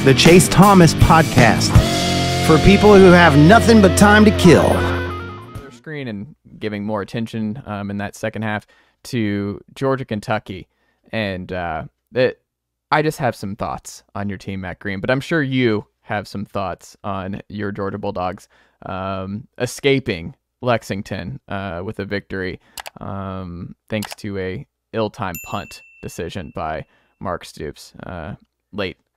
the Chase Thomas Podcast, for people who have nothing but time to kill. Their screen and giving more attention in that second half to Georgia, Kentucky, and I just have some thoughts on your team, Matt Green, but I'm sure you have some thoughts on your Georgia Bulldogs escaping Lexington with a victory thanks to a ill-timed punt decision by Mark Stoops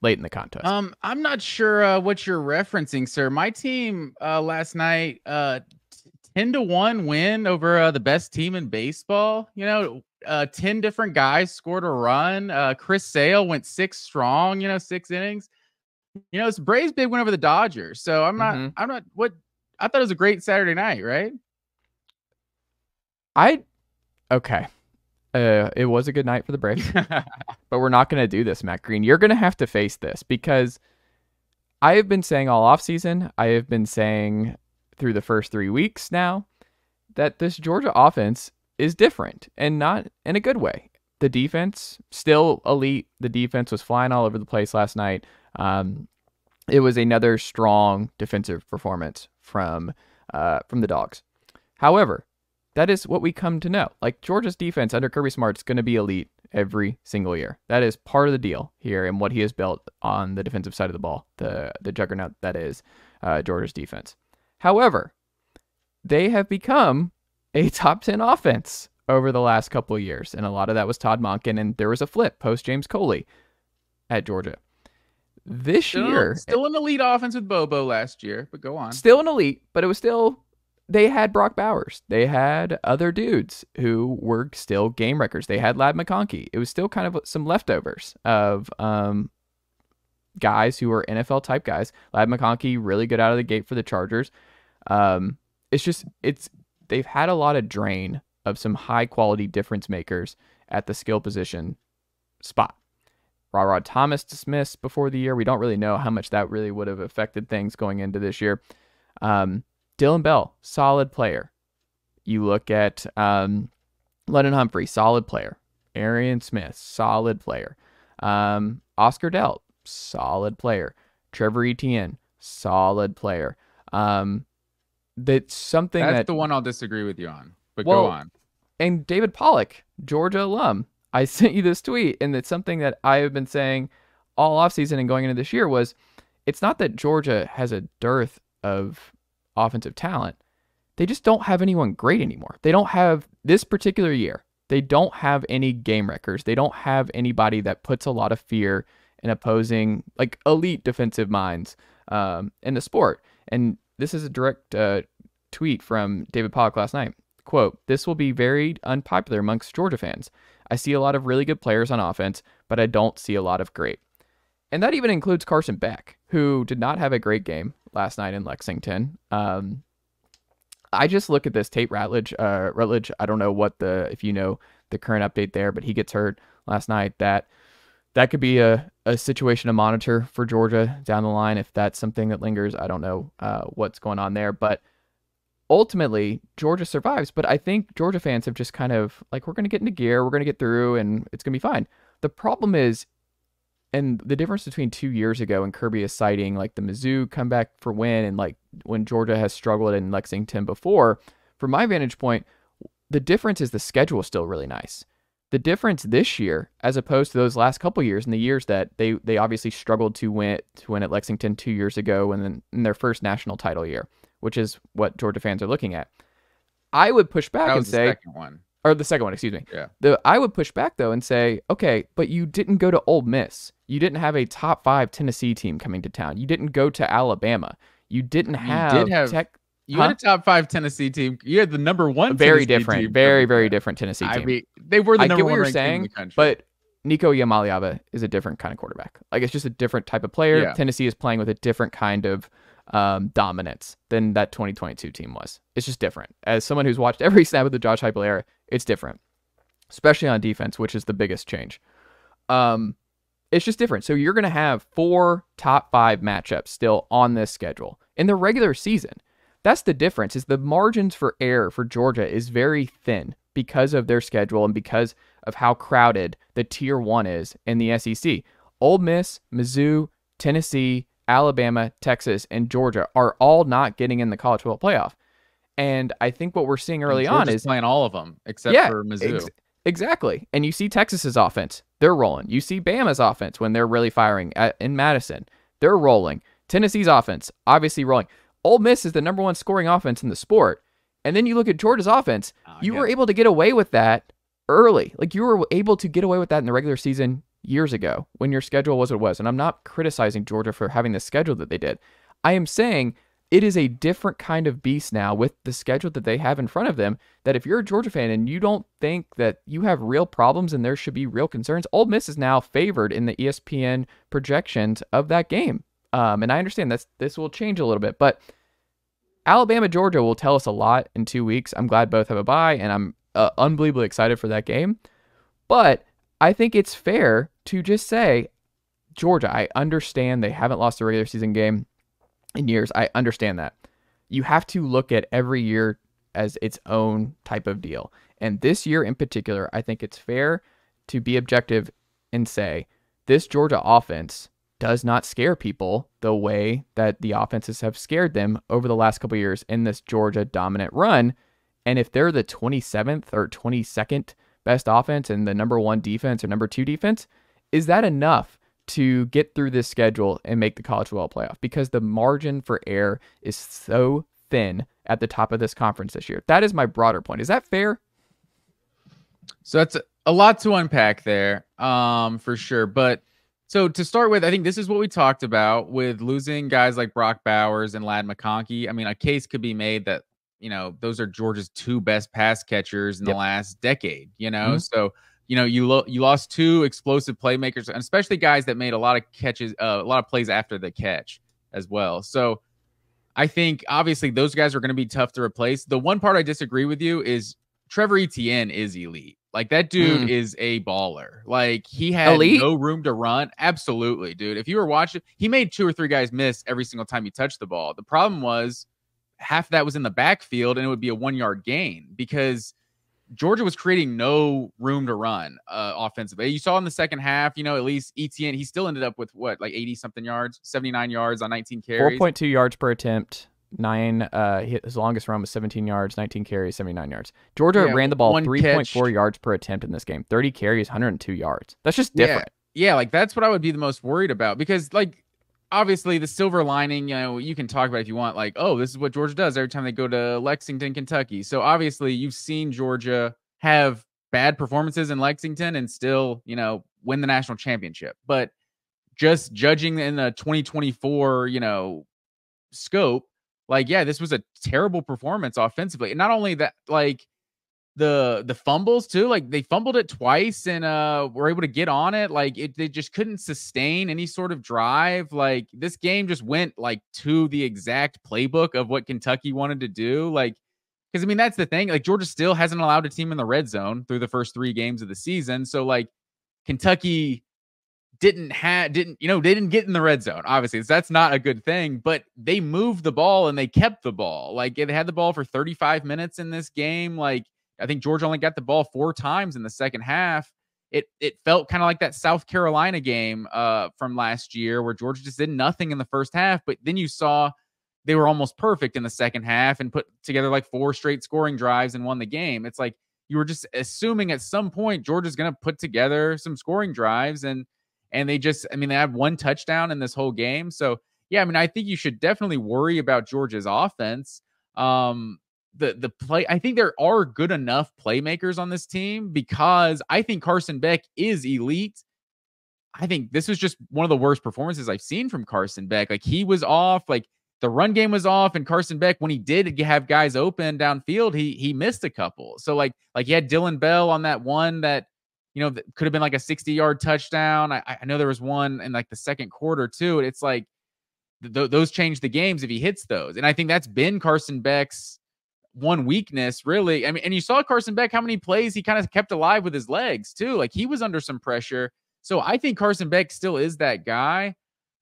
late in the contest. I'm not sure what you're referencing, sir. My team last night 10-1 win over the best team in baseball. 10 different guys scored a run. Chris Sale went 6 strong, 6 innings. It's Braves big win over the Dodgers. So I'm not what I thought it was a great Saturday night, right? Okay. It was a good night for the Braves, but we're not going to do this, Matt Green. You're going to have to face this, because I have been saying all offseason, I have been saying through the first 3 weeks now, that this Georgia offense is different, and not in a good way. The defense, still elite. The defense was flying all over the place last night. It was another strong defensive performance from the Dogs. However, that is what we come to know. Like, Georgia's defense under Kirby Smart is going to be elite every single year. That is part of the deal here and what he has built on the defensive side of the ball, the juggernaut that is Georgia's defense. However, they have become a top 10 offense over the last couple of years, and a lot of that was Todd Monken, and there was a flip post James Coley at Georgia. This year, still an elite offense with Bobo last year, but go on. Still an elite, but it was still, they had Brock Bowers. They had other dudes who were still game wreckers. They had Ladd McConkey. It was still kind of some leftovers of guys who were NFL type guys. Ladd McConkey, really good out of the gate for the Chargers. They've had a lot of drain of some high quality difference makers at the skill position spot. Rod Thomas dismissed before the year. We don't really know how much that really would have affected things going into this year. Dylan Bell, solid player. You look at London Humphrey, solid player. Arian Smith, solid player. Oscar Delt, solid player. Trevor Etienne, solid player. That's something That's the one I'll disagree with you on, but well, go on. And David Pollock, Georgia alum. I sent you this tweet, and it's something that I have been saying all offseason and going into this year was, it's not that Georgia has a dearth of offensive talent. They just don't have anyone great anymore. They don't have, this particular year, they don't have any game wreckers. They don't have anybody that puts a lot of fear in opposing, like, elite defensive minds in the sport. And this is a direct tweet from David Pollock last night. Quote, "This will be very unpopular amongst Georgia fans. I see a lot of really good players on offense, but I don't see a lot of great." And that even includes Carson Beck, who did not have a great game last night in Lexington. I just look at this Tate Rutledge. I don't know if you know the current update there, but he gets hurt last night. That could be a situation to monitor for Georgia down the line if that's something that lingers. I don't know what's going on there, but ultimately Georgia survives. But I think Georgia fans have just kind of like, we're going to get into gear, we're going to get through, and it's going to be fine. The problem is, and the difference between 2 years ago and Kirby is citing like the Mizzou comeback for win, and like when Georgia has struggled in Lexington before, from my vantage point, the difference is the schedule is still really nice. The difference this year, as opposed to those last couple years, and the years that they obviously struggled to win at Lexington 2 years ago, and then in their first national title year, which is what Georgia fans are looking at. I would push back and say, the second one, excuse me. Yeah. I would push back though and say, okay, but you didn't go to Ole Miss. You didn't have a top 5 Tennessee team coming to town. You didn't go to Alabama. You didn't have You had a top 5 Tennessee team. You had the number 1 very Tennessee different, team. very different Tennessee team. I mean, they were the number one ranked team in the country. But Nico Iamaleava is a different kind of quarterback. Like, it's just a different type of player. Yeah. Tennessee is playing with a different kind of dominance than that 2022 team was. It's just different. As someone who's watched every snap of the Josh Heupel era, it's different, especially on defense, which is the biggest change. It's just different. So you're going to have 4 top 5 matchups still on this schedule in the regular season. That's the difference, is the margins for error for Georgia is very thin because of their schedule and because of how crowded the tier 1 is in the SEC. Ole Miss, Mizzou, Tennessee, Alabama, Texas, and Georgia are all not getting in the college football playoff. And I think what we're seeing early on is playing all of them except for Mizzou. Exactly. And you see Texas's offense, they're rolling. You see Bama's offense when they're really firing in Madison, they're rolling. Tennessee's offense, obviously rolling. Ole Miss is the number one scoring offense in the sport. And then you look at Georgia's offense, you were able to get away with that early. Like, you were able to get away with that in the regular season years ago when your schedule was what it was. And I'm not criticizing Georgia for having the schedule that they did. I am saying it is a different kind of beast now with the schedule that they have in front of them, that if you're a Georgia fan and you don't think that you have real problems and there should be real concerns, Ole Miss is now favored in the ESPN projections of that game. And I understand this will change a little bit, but Alabama, Georgia will tell us a lot in 2 weeks. I'm glad both have a bye, and I'm unbelievably excited for that game. But I think it's fair to just say, Georgia, I understand they haven't lost a regular season game in years. I understand that. You have to look at every year as its own type of deal. And this year in particular, I think it's fair to be objective and say, this Georgia offense does not scare people the way that the offenses have scared them over the last couple of years in this Georgia dominant run. And if they're the 27th or 22nd best offense and the number one defense or number two defense, is that enough to get through this schedule and make the college football playoff? Because the margin for error is so thin at the top of this conference this year. That is my broader point. Is that fair? So that's a lot to unpack there, for sure. But so to start with, I think this is what we talked about with losing guys like Brock Bowers and Ladd McConkey. I mean, a case could be made that, those are Georgia's two best pass catchers in the last decade, So, you lost two explosive playmakers, and especially guys that made a lot of catches, a lot of plays after the catch as well. So I think obviously those guys are going to be tough to replace. The one part I disagree with you is Trevor Etienne is elite. Like, that dude is a baller. Like, he had no room to run. Absolutely, dude. If you were watching, he made 2 or 3 guys miss every single time he touched the ball. The problem was half of that was in the backfield, and it would be a 1-yard gain because Georgia was creating no room to run offensively. You saw in the second half, at least Etienne, he still ended up with what, like 80-something yards, 79 yards on 19 carries. 4.2 yards per attempt. His longest run was 17 yards, 19 carries, 79 yards. Georgia ran the ball 3.4 yards per attempt in this game. 30 carries, 102 yards. That's just different. Yeah, like, that's what I would be the most worried about because, like, obviously the silver lining, you can talk about if you want, like, oh, this is what Georgia does every time they go to Lexington, Kentucky. So obviously you've seen Georgia have bad performances in Lexington and still, win the national championship. But just judging in the 2024, scope, like, yeah, this was a terrible performance offensively. And not only that, like, the fumbles too, like, they fumbled it twice and were able to get on it. Like, they just couldn't sustain any sort of drive. Like, this game just went, like, to the exact playbook of what Kentucky wanted to do. Like, because, I mean, that's the thing. Like, Georgia still hasn't allowed a team in the red zone through the first 3 games of the season. So, like, Kentucky didn't get in the red zone. Obviously, that's not a good thing, but they moved the ball and they kept the ball. Like, they had the ball for 35 minutes in this game. Like, I think Georgia only got the ball 4 times in the second half. It felt kind of like that South Carolina game from last year where Georgia just did nothing in the first half, but then you saw they were almost perfect in the second half and put together like 4 straight scoring drives and won the game. It's like you were just assuming at some point Georgia's going to put together some scoring drives, and they just, I mean, they had 1 touchdown in this whole game. So, yeah, I mean, I think you should definitely worry about Georgia's offense. The play, I think there are good enough playmakers on this team because I think Carson Beck is elite. I think this was just one of the worst performances I've seen from Carson Beck. Like, he was off, like the run game was off, and Carson Beck, when he did have guys open downfield, he missed a couple. So like he had Dylan Bell on that one that, that could have been like a 60-yard touchdown. I know there was one in like the second quarter too. And it's like those change the games if he hits those. And I think that's been Carson Beck's one weakness, really. I mean, and you saw Carson Beck, how many plays he kind of kept alive with his legs too. Like, he was under some pressure. So I think Carson Beck still is that guy.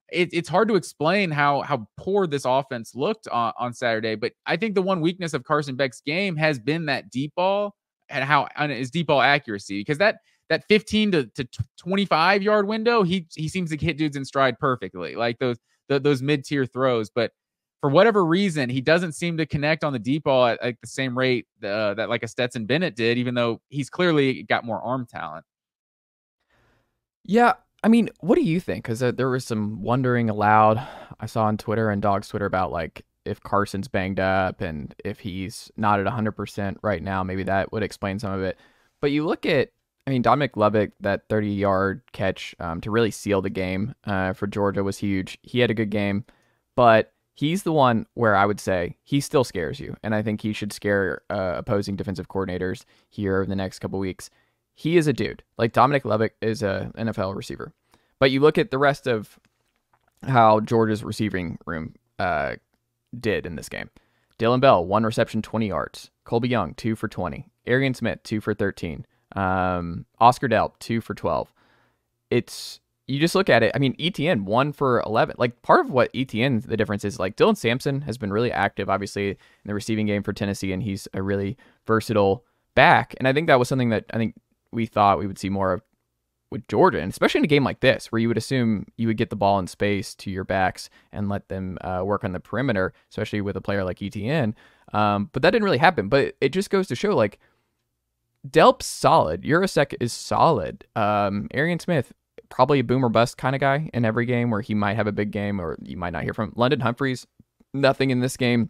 It's hard to explain how poor this offense looked on Saturday. But I think the one weakness of Carson Beck's game has been that deep ball and his deep ball accuracy, because that 15 to 25 yard window, he seems to hit dudes in stride perfectly, like those mid-tier throws. But for whatever reason, he doesn't seem to connect on the deep ball at the same rate that like a Stetson Bennett did, even though he's clearly got more arm talent. Yeah, I mean, what do you think? Because there was some wondering aloud I saw on Twitter and Dog's Twitter about like if Carson's banged up and if he's not at 100% right now, maybe that would explain some of it. But you look at, I mean, Dominic Levick, that 30-yard catch to really seal the game for Georgia was huge. He had a good game, but he's the one where I would say he still scares you. And I think he should scare opposing defensive coordinators here over the next couple weeks. He is a dude. Like Dominic Levick is a NFL receiver. But you look at the rest of how Georgia's receiving room did in this game. Dylan Bell, 1 reception, 20 yards. Colby Young, 2 for 20. Arian Smith, 2 for 13. Oscar Delp, 2 for 12. You just look at it. I mean, ETN 1 for 11. Like part of what ETN, the difference is like Dylan Sampson has been really active, obviously, in the receiving game for Tennessee, and he's a really versatile back. And I think that was something that I think we thought we would see more of with Georgia, and especially in a game like this, where you would assume you would get the ball in space to your backs and let them work on the perimeter, especially with a player like ETN. But that didn't really happen. But it just goes to show, like, Delp's solid. Urasek is solid. Arian Smith, probably a boom or bust kind of guy in every game where he might have a big game or you might not hear from. London Humphreys, nothing in this game.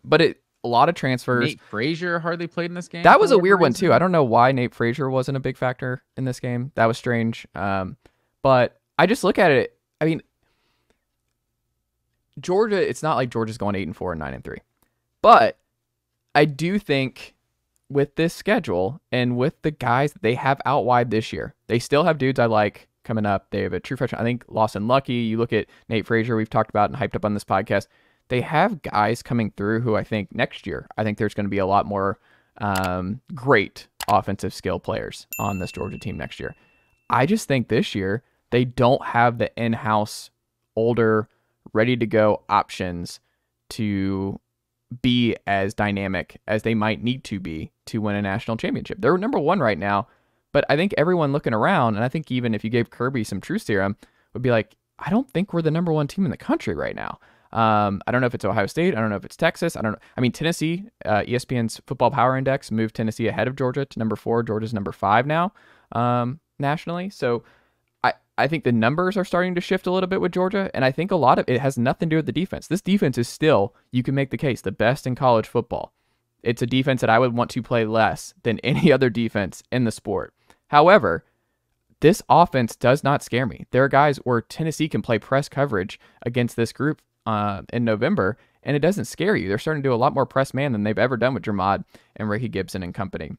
But a lot of transfers. Nate Frazier hardly played in this game. That was a weird one, too. I don't know why Nate Frazier wasn't a big factor in this game. That was strange. But I just look at it. I mean, Georgia, it's not like Georgia's going 8-4 and 9-3. But I do think with this schedule and with the guys that they have out wide this year, they still have dudes I like coming up. They have a true freshman. I think Lawson Lucky. You look at Nate Frazier, we've talked about and hyped up on this podcast. They have guys coming through who I think next year, I think there's going to be a lot more great offensive skill players on this Georgia team next year. I just think this year they don't have the in-house, older, ready-to-go options to be as dynamic as they might need to be to win a national championship. They're number 1 right now, but I think everyone looking around, and I think even if you gave Kirby some truth serum, would be like, I don't think we're the number 1 team in the country right now. I don't know if it's Ohio State. I don't know if it's Texas. I don't know. I mean, Tennessee, ESPN's Football Power Index moved Tennessee ahead of Georgia to number 4. Georgia's number 5 now nationally. So I think the numbers are starting to shift a little bit with Georgia, and I think a lot of it has nothing to do with the defense. This defense is still, you can make the case, the best in college football. It's a defense that I would want to play less than any other defense in the sport. However, this offense does not scare me. There are guys where Tennessee can play press coverage against this group in November, and it doesn't scare you. They're starting to do a lot more press man than they've ever done with Jermod and Ricky Gibson and company.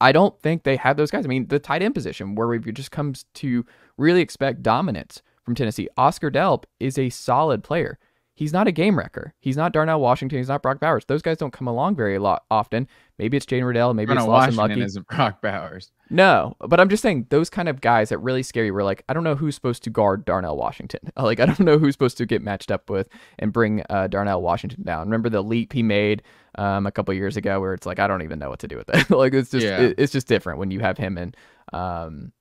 I don't think they have those guys. I mean, the tight end position, where we've just come to really expect dominance from Tennessee. Oscar Delp is a solid player. He's not a game wrecker. He's not Darnell Washington. He's not Brock Bowers. Those guys don't come along very often. Maybe it's Jaden Riddell. Maybe it's Lawson Lucky. Isn't Brock Bowers. No, but I'm just saying those kind of guys that really scare you. We're like, I don't know who's supposed to guard Darnell Washington. Like, I don't know who's supposed to get matched up with and bring Darnell Washington down. Remember the leap he made a couple years ago, where it's like, I don't even know what to do with that. Like, it's just it's just different when you have him and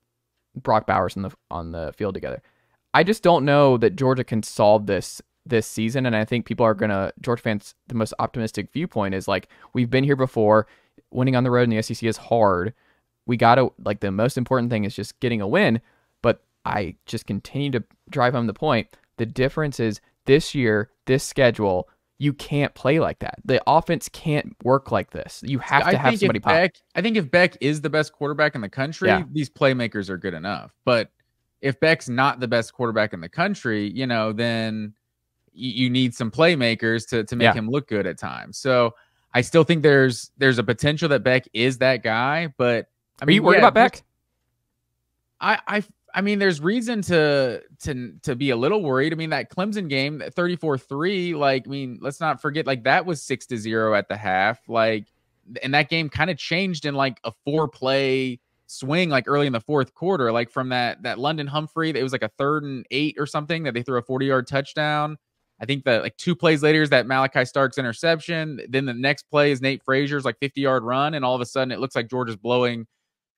Brock Bowers on the field together. I just don't know that Georgia can solve this season, and I think people are gonna, Georgia fans, the most optimistic viewpoint is like, we've been here before. Winning on the road in the SEC is hard. We gotta, like, the most important thing is just getting a win. But I just continue to drive home the point. The difference is this year, this schedule, you can't play like that. The offense can't work like this. You have to have somebody pop. I think if Beck is the best quarterback in the country, these playmakers are good enough. But if Beck's not the best quarterback in the country, then you need some playmakers to make him look good at times. So I still think there's a potential that Beck is that guy. But I mean, are you worried about Beck? I mean, there's reason to be a little worried. I mean, that Clemson game, that 34-3, like, I mean, let's not forget, like, that was 6-0 at the half. Like, and that game kind of changed in like a 4-play swing, like early in the fourth quarter, like from that London Humphrey, it was like a 3rd and 8 or something that they threw a 40-yard touchdown. I think that like 2 plays later is that Malachi Starks interception. Then the next play is Nate Frazier's like 50-yard run. And all of a sudden it looks like Georgia's blowing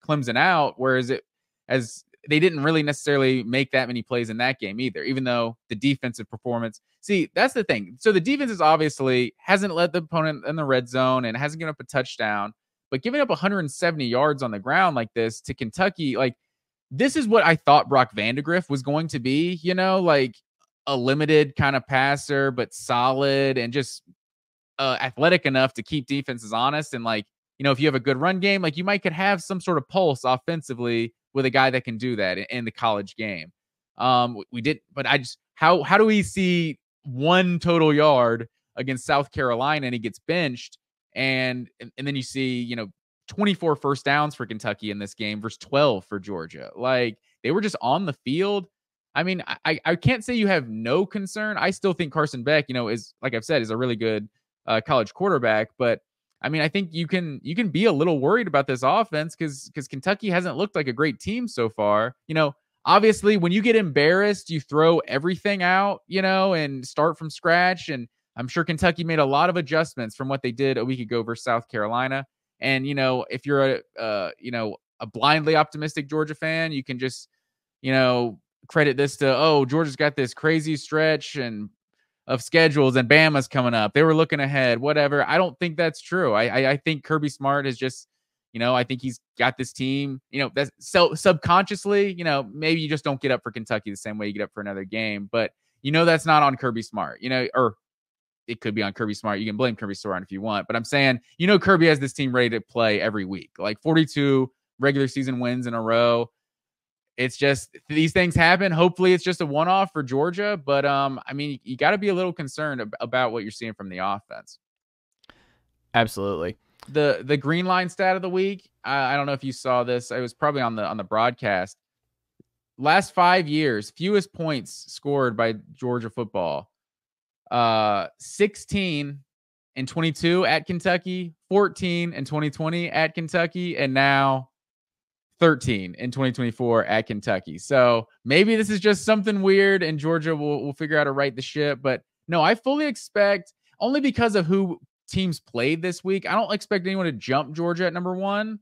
Clemson out, whereas they didn't really necessarily make that many plays in that game either, even though the defensive performance. See, that's the thing. So the defense is obviously hasn't led the opponent in the red zone and hasn't given up a touchdown, but giving up 170 yards on the ground like this to Kentucky, like this is what I thought Brock Vandegrift was going to be, like a limited kind of passer, but solid and just athletic enough to keep defenses honest. And like, if you have a good run game, like you could have some sort of pulse offensively with a guy that can do that in the college game. We did, but how do we see 1 total yard against South Carolina and he gets benched and then you see, 24 first downs for Kentucky in this game versus 12 for Georgia. Like they were just on the field. I mean, I can't say you have no concern. I still think Carson Beck, is, like I've said, is a really good college quarterback, but I mean, I think you can be a little worried about this offense because Kentucky hasn't looked like a great team so far. Obviously, when you get embarrassed, you throw everything out, and start from scratch. And I'm sure Kentucky made a lot of adjustments from what they did a week ago versus South Carolina. And if you're a blindly optimistic Georgia fan, you can just credit this to Georgia's got this crazy stretch and of schedules and Bama's coming up. They were looking ahead, whatever. I don't think that's true. I think Kirby Smart is just, I think he's got this team, that's so subconsciously, maybe you just don't get up for Kentucky the same way you get up for another game, but that's not on Kirby Smart, or it could be on Kirby Smart. You can blame Kirby Smart if you want, but I'm saying, Kirby has this team ready to play every week, like 42 regular season wins in a row. It's just these things happen. Hopefully it's just a one-off for Georgia. But, I mean, you got to be a little concerned about what you're seeing from the offense. Absolutely. The green line stat of the week, I don't know if you saw this. It was probably on the broadcast. Last 5 years, fewest points scored by Georgia football. 16 and 22 at Kentucky, 14 and 2020 at Kentucky, and now 13 in 2024 at Kentucky. So maybe this is just something weird and Georgia will figure out how to right the ship. But no, I fully expect, only because of who teams played this week, I don't expect anyone to jump Georgia at number 1.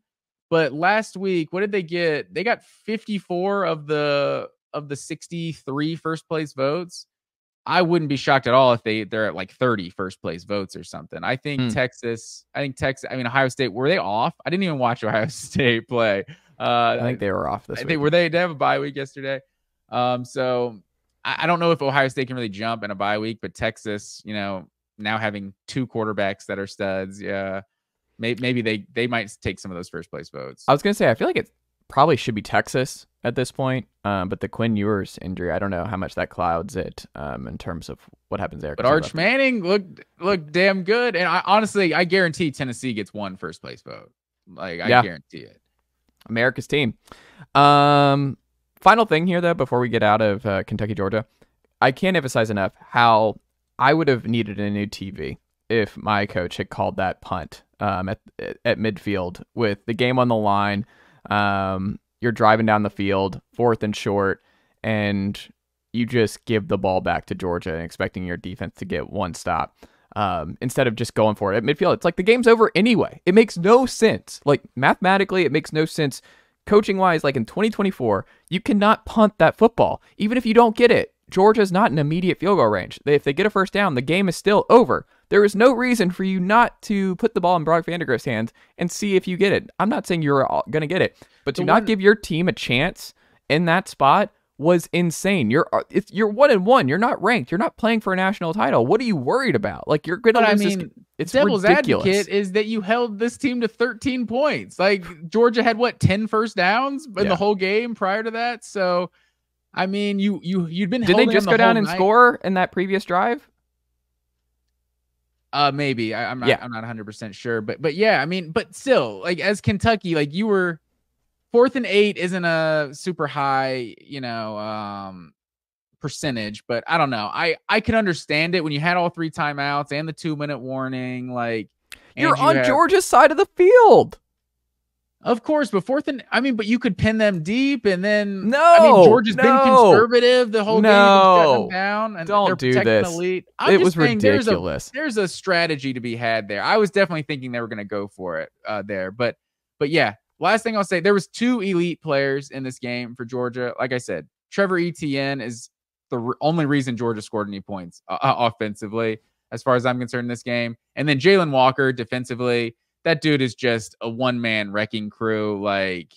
But last week, what did they get? They got 54 of the 63 first place votes. I wouldn't be shocked at all if they're at like 30 first place votes or something. I think Texas, Ohio State, were they off? I didn't even watch Ohio State play. I think they were off this week. They have a bye week yesterday. So I don't know if Ohio State can really jump in a bye week, but Texas, now having 2 quarterbacks that are studs, maybe they might take some of those first place votes. I was going to say, I feel like it probably should be Texas at this point. But the Quinn Ewers injury, I don't know how much that clouds it in terms of what happens there. But Arch Manning looked damn good. And I guarantee Tennessee gets 1 first place vote. Like I guarantee it. America's team. Final thing here, though, before we get out of Kentucky, Georgia, I can't emphasize enough how I would have needed a new TV if my coach had called that punt at midfield with the game on the line. You're driving down the field, 4th and short, and you just give the ball back to Georgia and expecting your defense to get 1 stop. Instead of just going for it at midfield. It's like the game's over anyway. It makes no sense. Like mathematically, it makes no sense. Coaching wise, like in 2024, you cannot punt that football. Even if you don't get it, Georgia's not in immediate field goal range. If they get a first down, the game is still over. There is no reason for you not to put the ball in Brock Vandegrift's hands and see if you get it. I'm not saying you're going to get it, but to not give your team a chance in that spot was insane. You're 1-1. You're not ranked. You're not playing for a national title. What are you worried about? Like you're going to lose. It's devil's ridiculous. Advocate is that you held this team to 13 points. Like Georgia had 10 first downs in the whole game prior to that. So, I mean, you'd been. Did they just go down and score in that previous drive? Maybe I'm not 100% sure, but yeah, I mean, but still, like as Kentucky, like you were 4th and 8 isn't a super high, percentage, but I don't know. I can understand it when you had all 3 timeouts and the 2-minute warning. Like you're on Georgia's side of the field. Of course, but but you could pin them deep, and then Georgia's been conservative the whole game, shutting them down, and don't do this. Elite. It was ridiculous. There's a strategy to be had there. I was definitely thinking they were going to go for it there, but yeah, last thing I'll say, there was 2 elite players in this game for Georgia. Like I said, Trevor Etienne is the only reason Georgia scored any points offensively, as far as I'm concerned in this game. And then Jalen Walker defensively, that dude is just a one-man wrecking crew. Like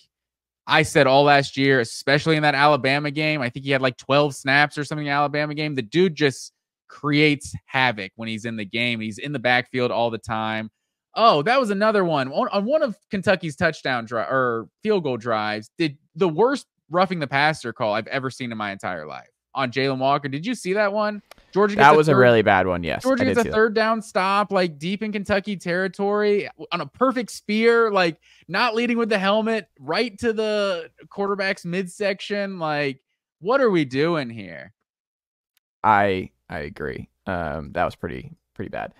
I said all last year, especially in that Alabama game, I think he had like 12 snaps or something in the Alabama game. The dude just creates havoc when he's in the game. He's in the backfield all the time. Oh, that was another one. On one of Kentucky's touchdown or field goal drives, did the worst roughing the passer call I've ever seen in my entire life on Jalen Walker. Did you see that one? Georgia gets that was a really bad one. Yes. Georgia gets a third down stop, like deep in Kentucky territory on a perfect spear, like not leading with the helmet, right to the quarterback's midsection. Like, what are we doing here? I agree. That was pretty bad.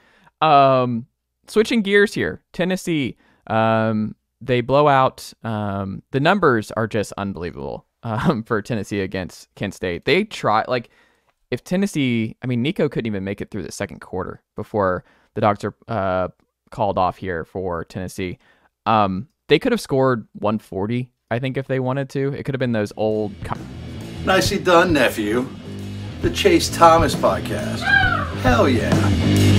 Switching gears here, Tennessee. They blow out. The numbers are just unbelievable for Tennessee against Kent State. They try, like, if Tennessee, I mean, Nico couldn't even make it through the second quarter before the Dogs are called off here for Tennessee. They could have scored 140, I think, if they wanted to. It could have been those old. Nicely done, nephew. The Chase Thomas podcast. Hell yeah.